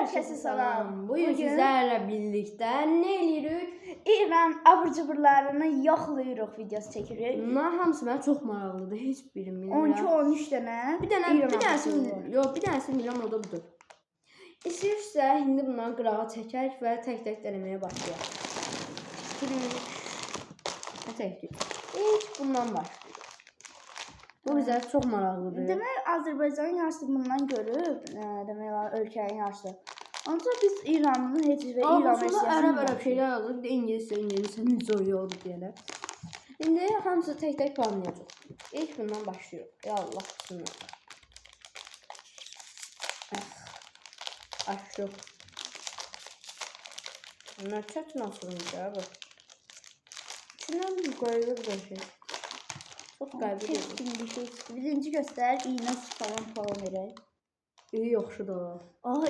Herkese salam. Bugün sizlerle birlikte ne edirik? İran abur-cuburlarını yoxlayırıq videosu çəkirik. Bunlar hamısı mənə çox maraqlıdır. Heç birini bilmirəm. 12-13 dənə. Bir dənəsi bilirəm, o da budur. İstəyirsə indi bunları qırağa çəkək və tək-tək deneməyə başlayaq. İlk bundan başlayaq. Bu bizə çox maraqlıdır. Demək, Azərbaycanın yarısı bundan görüb, demək olar ölkənin yarısı. Ancaq biz İranın heç və İran versiyasını ərəb şeylər yazır, İngiliscə necə oluyor deyələr. İndi hamısı tək-tək planlayacaq. İlk bundan başlayırıq. Ya Allah, bismillah. Açdıq. Bunlar çox nasılmış ya bu? İçindən bir qoyulur bir şey. Çok kaybediyorum. Birinci göster, iğne falan verək. İyi yaxşı da.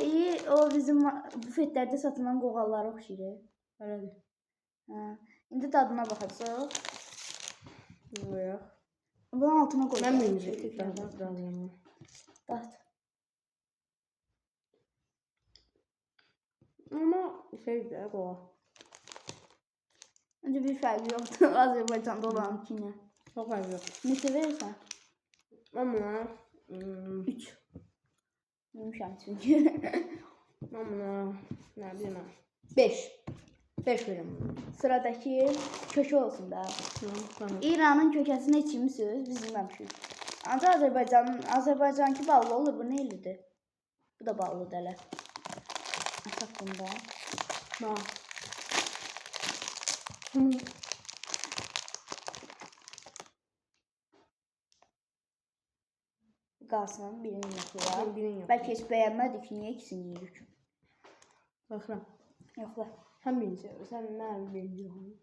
İyi, o bizim bufetlərdə satılan qoğallara oxşayır. Elədir. İndi dadına baxacaq. Yox. Bunun altına qoyaq. Mən bilmirəm. Dad. Amma şeydir, qoğa. Öncə bir fərqi yoxdur Azərbaycanda olan kimi. Çok fərqi yox. Neçə verirsən? Amma 3. Bilmişəm çünki. Amma nə bileyim. 5. 5 verirəm. Sıradakı kökə olsun da. İranın kökəsini heç yemisiz, biz yeməmişik. Ancaq Azərbaycanki ballı olur, bu nə illidir? Bu da ballıdır hələ. Açaq bunda. Bax. Qalsın, birini yoxlayaq. Birini yox. Bəlkə heç bəyənmədik ki, niyə ikisini yeyirik? Baxıram. Yoxla. Sən birinci, sən nə birinci yoxlayın.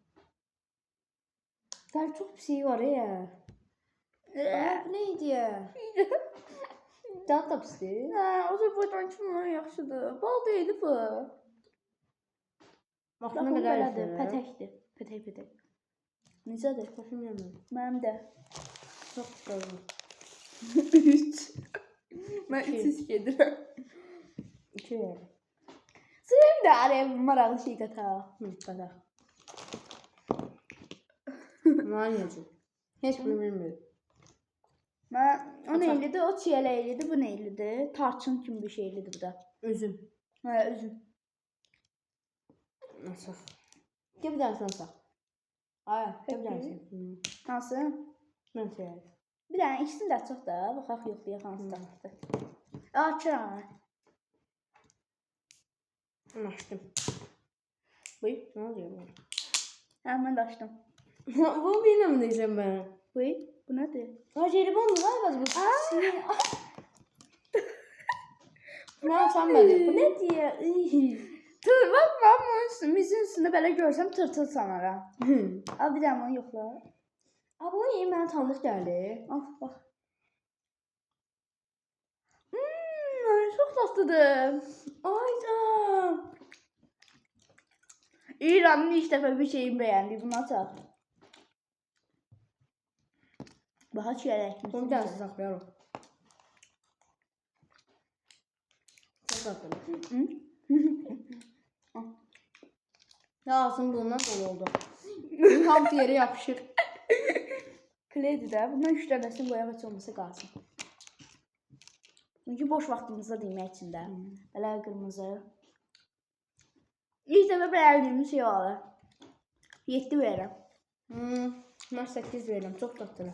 Daha çox bir şey var ya. Bu neydi ya? Daha da pisdir. Azərbaycan kimi yaxşıdır. Bal deyil bu. Bax, nə qədər belədir, pətəkdir. Pətək. Necədir? Bilmirəm. Mənim də. Çox qızıl. 3. Mən 3 gedirəm. 2 verir. Sırayım da araya maraqlı şey qataq. Qataq. Nə yiyəcək? Heç bunu bilmiyorum. O neylidir? O çiyələklidir, bu neylidir? Tarçın kimi bir şeylidir bu da. Üzüm. Üzüm. Nasıl? Gel bir tanesini alsak. Ay, gel bir tanesini. Hansı? Mən çeyək. Bir dənə ikisini də açaq da, baxaq yoxlayaq hansı tarafdır. Açıram. Açdım. Buyur, nə oluyor bu? Mən də açdım. Bunu bilmem diyeceğim ben. Buyur, bu nədir? Jelibon mu var bu? Ne sen böyle? Bu ne diye? Tır, bak ben bunun üstünde belə görsəm tırtıl sanaram. Al bir dənə onu yoxla. Bu iyi, mənə tanıdık geldi. Al, bax. Çox tatlıdır. Ayda. İran'ın ilk dəfə bir şeyini bəyəndi. Bunu açaq. Baxa çiyələk. Bunu bir tanesi saklayalım. Çok tatlı. Ağzım bundan dolu oldu. Tam yere yapışır. Kleydi də. Bundan 3 dənəsini qoyaq heç olmasa qalsın. Çünki boş vaxtımızda demək içində. Belə qırmızı. İlk dəfə bəyəndiyimiz şey olur. 7 verirəm. Mən 8 verirəm. Çox tatlı.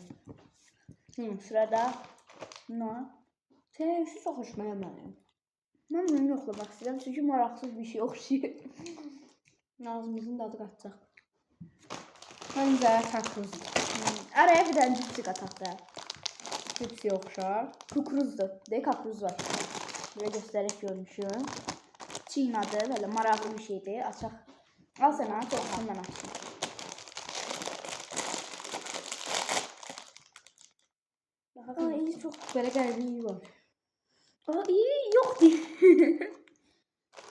Sırada nə? Sevgisi çox hoşuma gəlmədi. Mən bunu yoxlamaq istəyirəm çünki maraqsız bir şey oxşayır. Ağzımızın dadı qaçacaq. Məncə karpuzdur. Araya bir dənə cipsi qataq da. Cipsi oxşar. Kukuruzdur. Deyək, kakruz var. Belə göstərək görmüşüm. Çiğnadı, belə maraqlı bir şeydir. Açaq. Al sənə, qorxsan mən açdım. İyi, çox belə qəribə iyi var. İyi, yoxdur.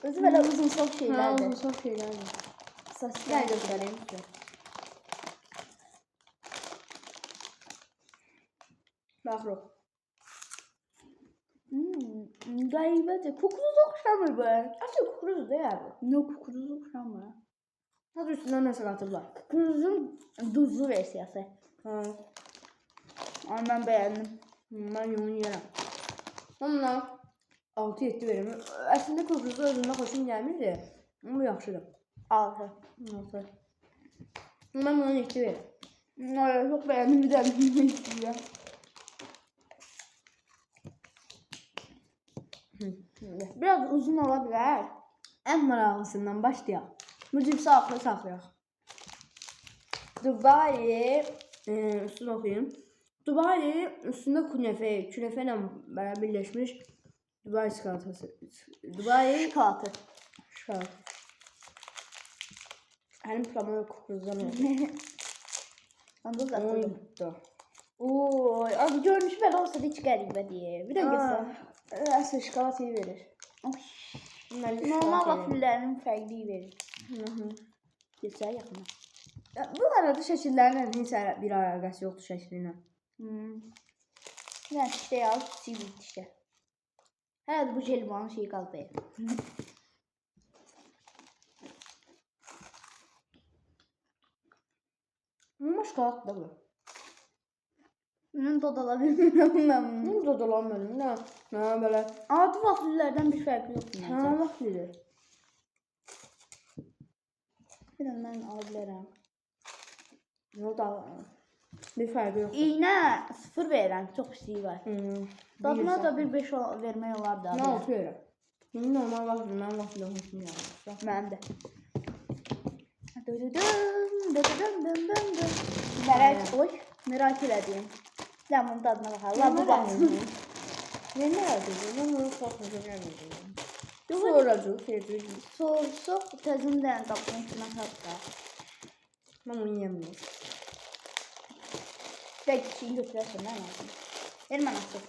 Özü belə uzun çox şeylərdir. Uzun çox şeylərdir. Saçlar göstəreyim sizə. Baxırıq. Qəribədir. Kukuruza oxşamır bu. Aslında kukuruz değil bu. Yox, kukuruza oxşamır. Hadi üstünden nəsə qatırlar. Kukuruzun duzlu versiyası. Ha. Ama mən bəyəndim. Ben onu yiyərəm. Onunla 6-7 verim. Əslində kukuruzu özümdə xoşum gəlmirdi. Amma bu yaxşıdır. 6. 6. Ben buna 7 verim. Ay, çok beğendim, bir daha bilmek istiyorum. Biraz uzun olabilir. En maraqlısından başlayaq. Bu cipsi axıra saxlayaq. Dubai, üstünü oxuyayım. Dubai üstündə künefə ilə bərabər birləşmiş Dubai çikolatası. Dubai Şokolatı. şokolat. Həlim plamada kukuruzdan oldu. Onda zaten. Oydu. Oy, abi görünüş belə olsa da hiç qəribə deyil. Bir də göster. Əsl şokolatayı verir. Normal vafillərinin fərqliyi verir. Hı. Göstər yaxına. Bu arada şəkillərlə heç bir əlaqəsi yoxdur şəklinə. Yəni işte al, sivil işte. Herhalde bu jelibonun şeyi qaldı. Amma şokolad da bu. Bunun dad ala bilmirəm mən. Bunu da dolanmıyorum. Ne böyle. Adi vafillərdən bir fərqi yoxdur. Ha bak bilir. Bir də mən ala bilərəm. O da bir fərqi yox. İynə 0 verirəm, çox pisliyi var. Dadına da bir 5 vermək olar da. Nə oldu elə? İndi normal vaxt, mən vaxt yoxmuşum yəni. Mənim də. Merak elədim. Sən bunun dadına baxar. Bu baxsın. Ne oldu? Ben bunu soruşacağım gəlməyəcəm. Soracağım, seyirci. Soğuk tezimdən tapdığım şuna tapda. Ben onu yemiyorum. Belki şeyi götürərsən, mən lazım. Ver mən açıq.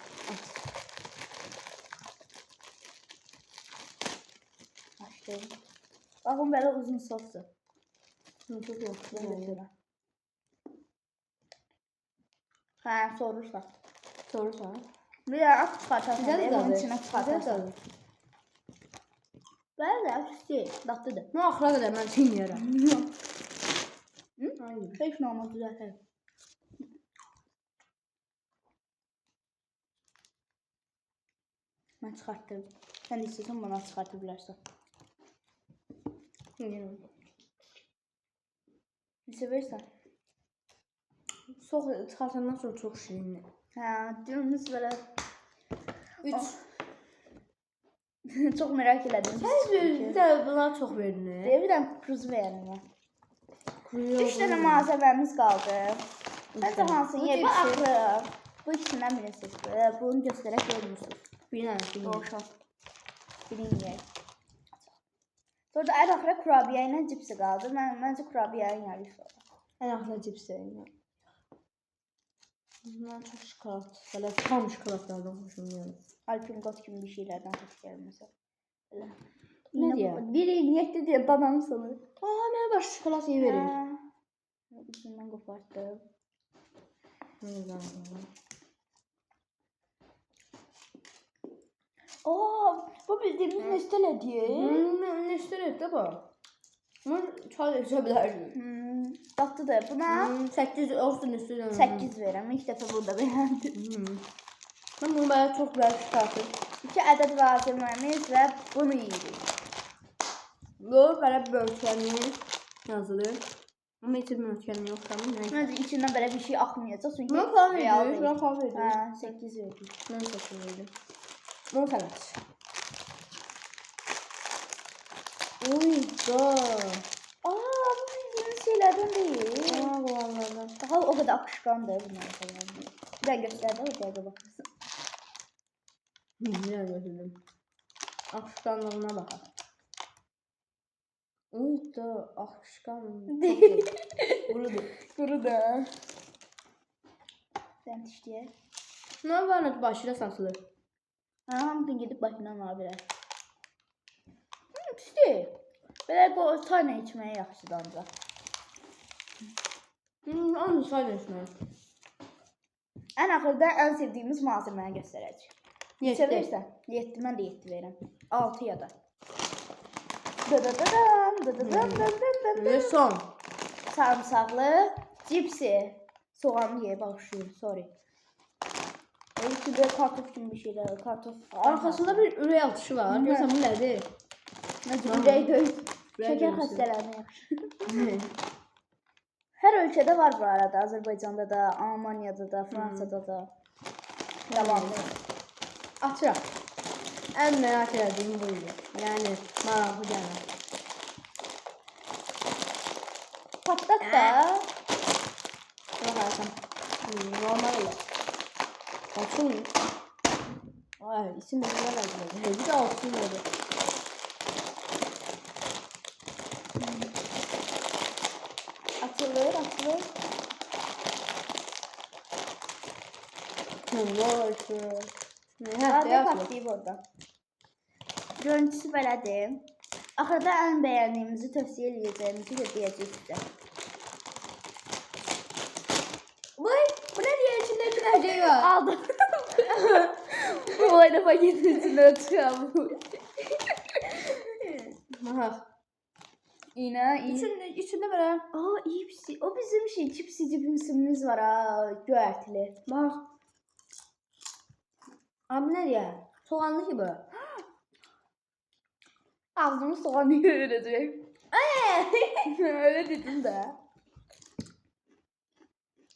Açdım. Baxın belə uzun sosdur. Çok yox. Ben götürürəm. Hə, sorursan. Sorursan. Bir də at çıxartarsan. Güzel Bunun dadı. içinə Güzel çıxartarsan. dadı. Bəli, üstü. Dadlıdır. Ne axıra qədər mən çiğnəyərəm. Hayır. Heç nə olmaz, düzəltərəm. Mən çıxartdım. Sən də istəsən bana çıxarta bilərsən. Neçə verirsən? Soğuk çıxartandan sonra çox şirindir. Hə, dilimiz belə 3. çox merak elədim. Bir də buna çox verilir. Bir dənə kukuruzu bəyəndim mən. 3 dənə Kuruyor. malzəməmiz qaldı. Məncə hansını Bu yer? Bu cipsi. axı. Bu ikisindən birini seç. Bunu göstərək görmürsünüz. Bir dənə. Doğuşan. Birini yeyək. Sonra da ən axıra kurabiyə ilə cipsi qaldı. Məncə kurabiyənin yarısı oldu. Ən axıra cips yeyim. Bundan çox şokolad. Belə tam şokoladlardan xoşum gəlir. Alpin Got kimi bir şeylərdən xoş gəlməsə. Nə deyək? Biri niyetli deyə babanı sanır. Mənə baş şokolad iyi verir. Ucundan qopartdım. Bu bildiğimiz Nestele'dir. Nestel de bu. Bunu çay da içə bilərdik. Tatlıdır. Buna 8 olsun üstüne. 8 verirəm. İlk dəfə burada beğendim. Ben bunu bayağı çok beğendim çıkartdım. 2 ədəd malzəməmiz və bunu yeyirik. Bu belə bir ölçənliği yazılır. Ama hiç bir ölçənliği yok tamam mı? Məncə içindən belə bir şey axmayacaq. Çünki Buna puan real verilir. deyil. Buna puan verilir. Hə, 8 verdik. Ben 8 verdim. Bunu sen aç. Uy da. Bu bildiğimiz şeylərdən deyil. Bu anlardan. Daha o kadar akışkandır bunlar falan. Bir daha gösterdi o derge bakırsın. Ne gördüm. Akışkanlığına bakar. Uy da akışkan. Değil. Kurudu. Kuru da. Sen işte. Ne var başına satılır. Hamdın gidip başından alabilir. İşte. Böyle bu tane içmeye yaxşıdır ancaq. Onu sayıyorsun. Ən axırda ən sevdiyimiz malzeməni göstərəcək. Yedi. Seversən? 7, mən də 7 verirəm. 6 ya da. Dıdıdıdım, dıdıdım. Ve son. Sarımsaqlı cipsi. Soğanlı yeyə başlayır. Sorry. Öyle ki böyle kartof kimi bir şeyler. Kartof. Arkasında bir ürək atışı var. Hı. Görsən bu nədir? Ürək döyüş. Ürək Şeker döyüsü. xəstələrinə yaxşı. Her ölkədə var bu arada. Azərbaycanda da, Almaniyada da, Fransada da. Yalanlı. Açıraq. Ən merak etdiyim bu idi. Yəni maraqlı gələn. Patlat da. Bakarsan. Normal olur. Açılmıyor. Ay isim ne kadar acılı. Bir de olsun dedi. Açılır, açılır. Vay şu. Ne Hadi yapıyor? patlayıb orada. Görüntüsü belədir. Axırda ən bəyəndiyimizi tövsiyə edəcəyimizi də deyəcəyik sizə. Vay bu ne diye içinde bir şey var. Aldım. Bu oyunda paketin içinde çıkan bu. Aha. İğne, İçinde böyle. Aa iyi bir şey. O bizim şey cipsi cipsimiz var ha. Göyertili. Bak. Abi ne diye? Soğanlı gibi. Ağzımı soğan verecek. Öyle dedim de.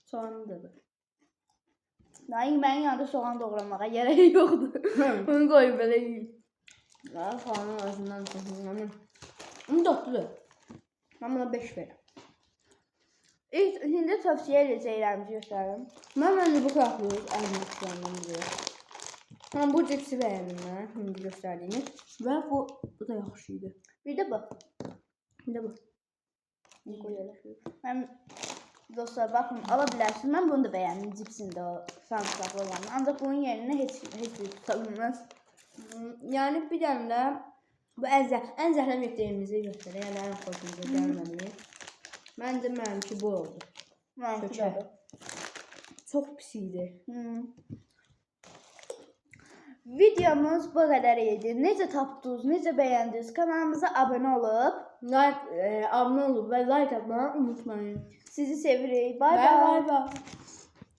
Soğanlı dedi. Naim ben yanında soğan doğramaya gerek yoktu. Onu koyup böyle yiyeyim. Ya soğanın arasından soğanlı. Onu tatlı. Ben buna 5 veririm. Şimdi tövsiyə edəcəklərimizi göstərim. Ben bu kraklıyız. Elmaslarından biri. Ben bu cipsi beğendim ben. Şimdi gösterdiğiniz. Ve bu da yaxşıydı. Bir de bu. Bir de bu. Mən dostlar baxın ala bilərsiniz. Mən bunu da bəyəndim cipsində o sarımsaqlı olanı. Ancaq bunun yerinə heç bir tuta bilməz. Yani bir tane de bu en zəhləm etdiyimizi göstərir. Yani en xoşumuza gəlmədi. Bence benimki bu oldu. Mənimki də. Çok pis idi. Videomuz bu qədər idi. Necə tapdınız, necə bəyəndiniz? Kanalımıza abunə olub. Abone olun ve like atmayı unutmayın. Sizi sevirik. Bay Bye bay. bye.